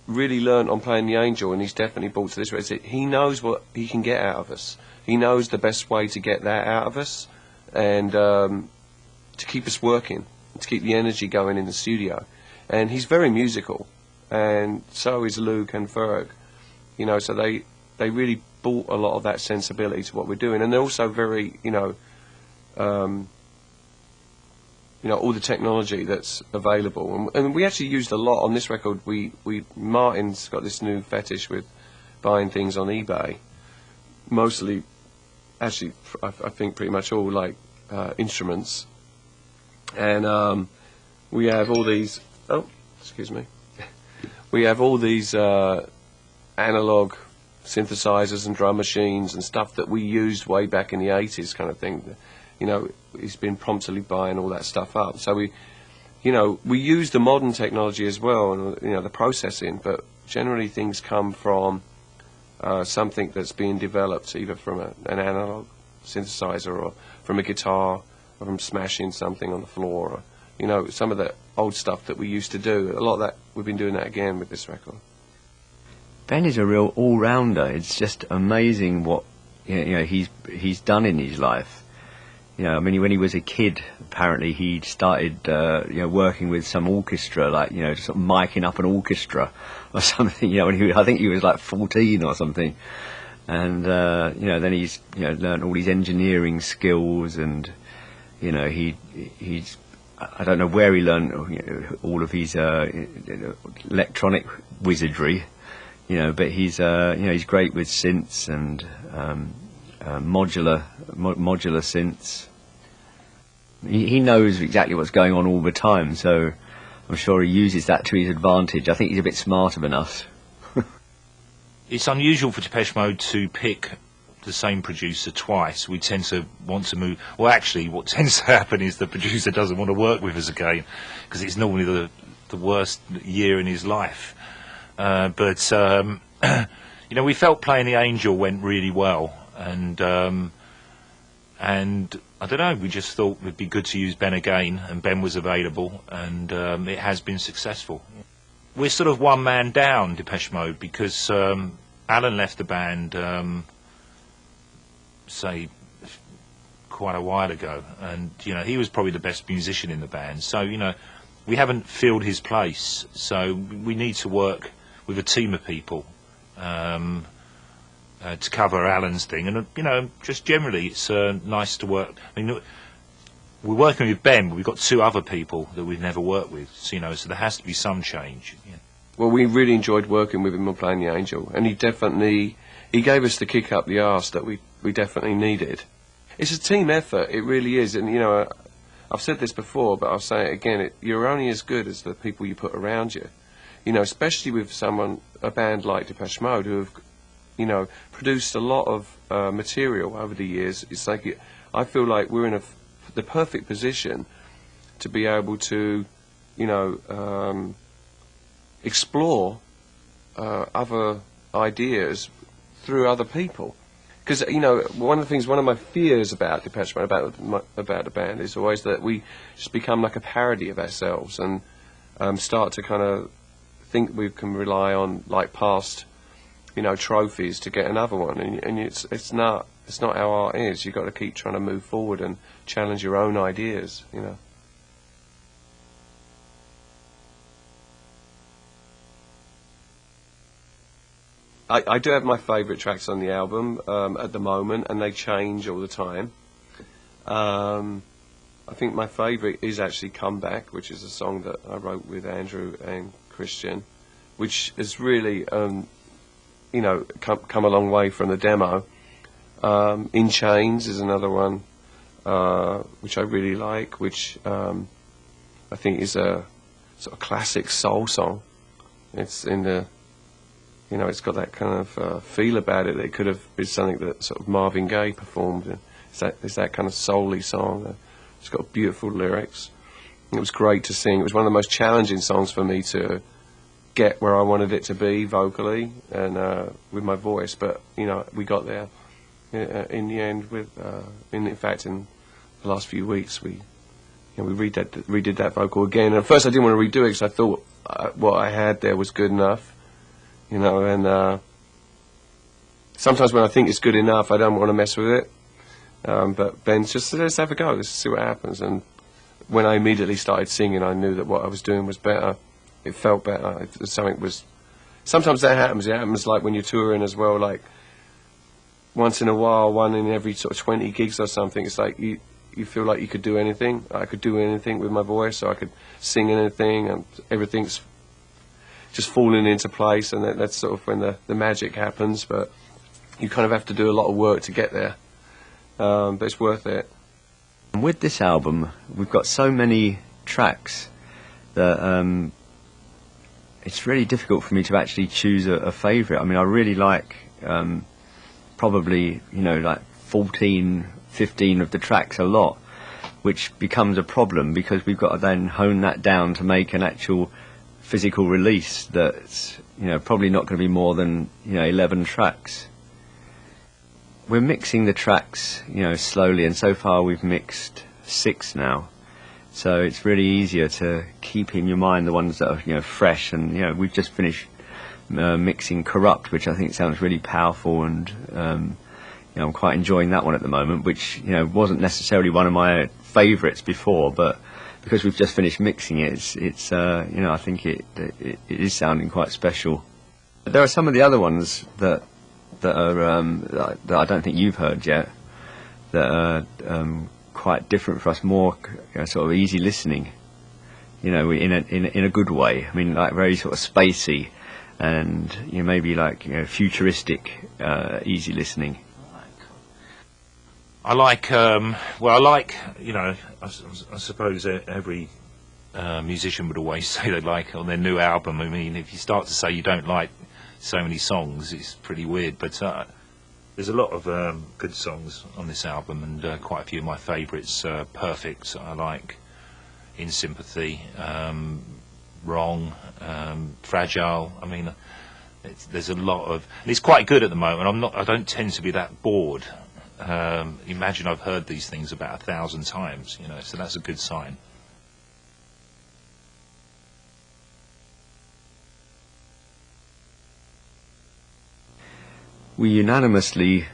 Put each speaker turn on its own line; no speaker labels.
really learnt on playing the Angel, and he's definitely brought to this, is that he knows what he can get out of us. He knows the best way to get that out of us, and to keep us working, to keep the energy going in the studio. And he's very musical, and so is Luke and Ferg. You know, so they really brought a lot of that sensibility to what we're doing, and they're also very, all the technology that's available, and we actually used a lot on this record. Martin's got this new fetish with buying things on eBay, mostly, actually, I think pretty much all like instruments, and we have all these. Oh, excuse me. We have all these analog synthesizers and drum machines and stuff that we used way back in the 80s, kind of thing. You know, he's been promptly buying all that stuff up. So we use the modern technology as well, and the processing. But generally, things come from something that's being developed, either from an analog synthesizer, or from a guitar, or from smashing something on the floor, or some of the old stuff that we used to do. A lot of that, we've been doing that again with this record.
Ben is a real all-rounder. It's just amazing what he's done in his life. I mean, when he was a kid, apparently he'd started working with some orchestra, like sort of miking up an orchestra or something. I think he was like 14 or something, and then he's learned all these engineering skills, and he's I don't know where he learned all of his electronic wizardry. But he's great with synths and modular synths. He knows exactly what's going on all the time, so I'm sure he uses that to his advantage. I think he's a bit smarter than us.
It's unusual for Depeche Mode to pick the same producer twice. We tend to want to move. Well, actually, what tends to happen is the producer doesn't want to work with us again, because it's normally the worst year in his life. But we felt playing the Angel went really well, and I don't know, we just thought it'd be good to use Ben again, and Ben was available, and it has been successful. We're sort of one man down, Depeche Mode, because Alan left the band, say, quite a while ago, and he was probably the best musician in the band, so we haven't filled his place, so we need to work with a team of people to cover Alan's thing, and just generally it's nice to work. I mean, we're working with Ben, but we've got two other people that we've never worked with, so there has to be some change.
Well, we really enjoyed working with him on playing the Angel, and he gave us the kick up the arse that we definitely needed. It's a team effort, it really is, and I've said this before, but I'll say it again, you're only as good as the people you put around you. Especially with a band like Depeche Mode, who have, produced a lot of material over the years. It's like, I feel like we're in the perfect position to be able to, explore other ideas through other people. Because, one of my fears about Depeche Mode, about the band, is always that we just become like a parody of ourselves, and start to kind of think we can rely on like past trophies to get another one, and it's not how art is. You've got to keep trying to move forward and challenge your own ideas. I do have my favourite tracks on the album at the moment, and they change all the time. I think my favourite is actually Come Back, which is a song that I wrote with Andrew and Christian, which has really, come a long way from the demo. In Chains is another one, which I really like, which I think is a sort of classic soul song. It's in the, it's got that kind of feel about it. It could have been something that sort of Marvin Gaye performed. It's that kind of soul-y song. It's got beautiful lyrics. It was great to sing. It was one of the most challenging songs for me to get where I wanted it to be vocally and with my voice. But we got there in the end. In fact, in the last few weeks, we redid that vocal again. And at first, I didn't want to redo it because I thought what I had there was good enough. you know, and sometimes when I think it's good enough, I don't want to mess with it. But Ben's just, let's have a go, let's see what happens. And when I immediately started singing, I knew that what I was doing was better. It felt better. Something was. Sometimes that happens. It happens like when you're touring as well. Like once in a while, one in every sort of 20 gigs or something. It's like you feel like you could do anything. I could do anything with my voice, or I could sing anything, and everything's just falling into place. And that's sort of when the magic happens. But you kind of have to do a lot of work to get there. But it's worth it.
And with this album, we've got so many tracks that it's really difficult for me to actually choose a favourite. I mean, I really like probably, you know, like 14, 15 of the tracks a lot, which becomes a problem because we've got to then hone that down to make an actual physical release that's, you know, probably not going to be more than, you know, 11 tracks. We're mixing the tracks, you know, slowly, and so far we've mixed 6 now. So it's really easier to keep in your mind the ones that are, you know, fresh. And, you know, we've just finished mixing Corrupt, which I think sounds really powerful, and you know, I'm quite enjoying that one at the moment, which, you know, wasn't necessarily one of my favourites before, but because we've just finished mixing it, it's you know, I think it is sounding quite special. There are some of the other ones that are that I don't think you've heard yet, that are quite different for us, more sort of easy listening, you know, in a good way. I mean, like very sort of spacey, and, you know, maybe like, you know, futuristic, easy listening.
I like, well, I like, you know, I suppose every musician would always say they like on their new album. I mean, if you start to say you don't like so many songs, it's pretty weird. But there's a lot of good songs on this album, and quite a few of my favourites. Perfect, I like. In Sympathy, Wrong, Fragile. I mean, there's a lot of, and it's quite good at the moment. I don't tend to be that bored. Imagine I've heard these things about 1,000 times, you know, so that's a good sign.
We unanimously